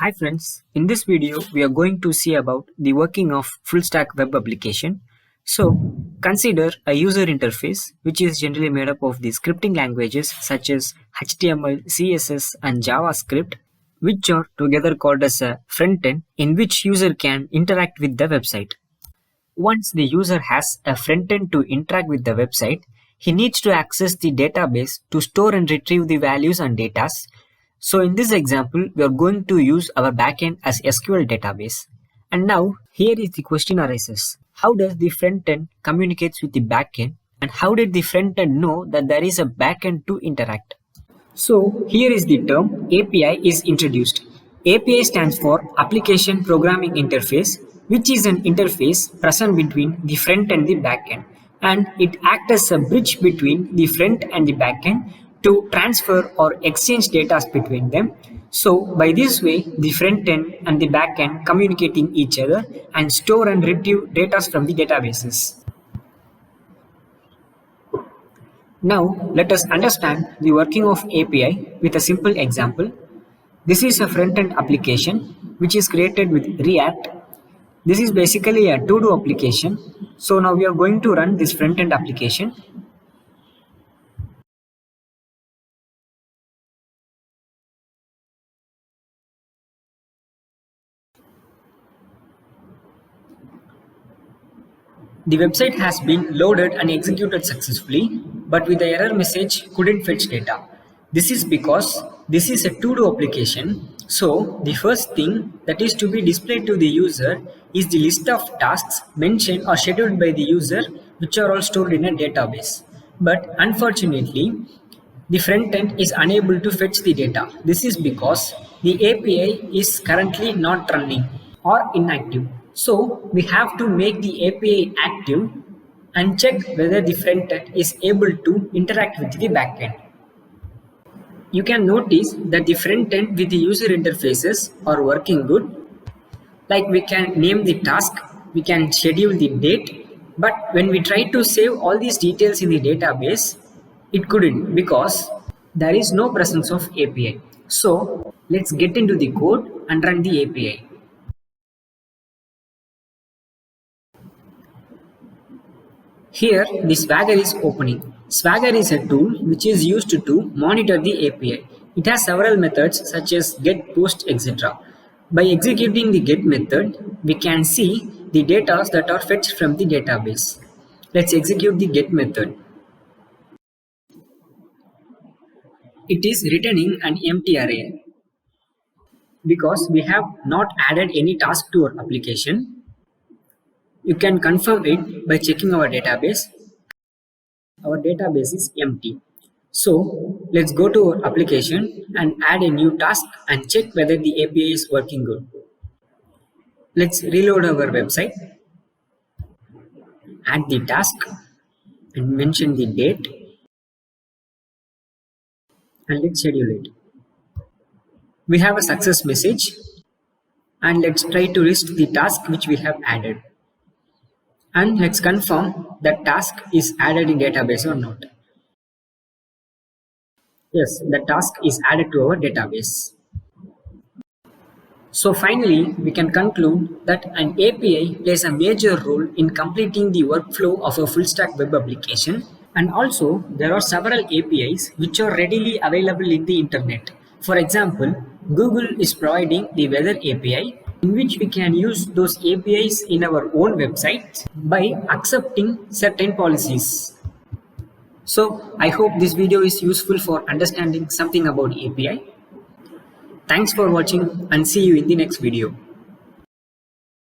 Hi friends, in this video we are going to see about the working of full stack web application. So consider a user interface which is generally made up of the scripting languages such as HTML, CSS and JavaScript, which are together called as a front end in which user can interact with the website. Once the user has a front end to interact with the website, he needs to access the database to store and retrieve the values and data. So in this example, we are going to use our backend as SQL database. And now here is the question arises. How does the front end communicates with the backend, and how did the front end know that there is a backend to interact? So here is the term API is introduced. API stands for Application Programming Interface, which is an interface present between the front and the backend, and it acts as a bridge between the front and the backend to transfer or exchange data between them. So by this way, the front end and the backend communicating each other and store and retrieve data from the databases. Now let us understand the working of API with a simple example. This is a front-end application which is created with React. This is basically a to-do application. So now we are going to run this front-end application. The website has been loaded and executed successfully, but with the error message couldn't fetch data. This is because this is a to-do application. So the first thing that is to be displayed to the user is the list of tasks mentioned or scheduled by the user, which are all stored in a database. But unfortunately, the front end is unable to fetch the data. This is because the API is currently not running or inactive. So we have to make the API active and check whether the front end is able to interact with the backend. You can notice that the front end with the user interfaces are working good. Like we can name the task, we can schedule the date, but when we try to save all these details in the database, it couldn't because there is no presence of API. So let's get into the code and run the API. Here the Swagger is opening. Swagger is a tool which is used to monitor the API. It has several methods such as get, post, etc. By executing the get method, we can see the data that are fetched from the database. Let's execute the get method. It is returning an empty array because we have not added any task to our application. You can confirm it by checking our database. Our database is empty. So let's go to our application and add a new task and check whether the API is working good. Let's reload our website, add the task and mention the date, and let's schedule it. We have a success message, and let's try to list the task which we have added. And let's confirm that task is added in database or not. Yes, the task is added to our database. So finally, we can conclude that an API plays a major role in completing the workflow of a full stack web application. And also, there are several APIs which are readily available in the internet. For example, Google is providing the Weather API, in which we can use those APIs in our own website by accepting certain policies. So I hope this video is useful for understanding something about API. Thanks for watching and see you in the next video.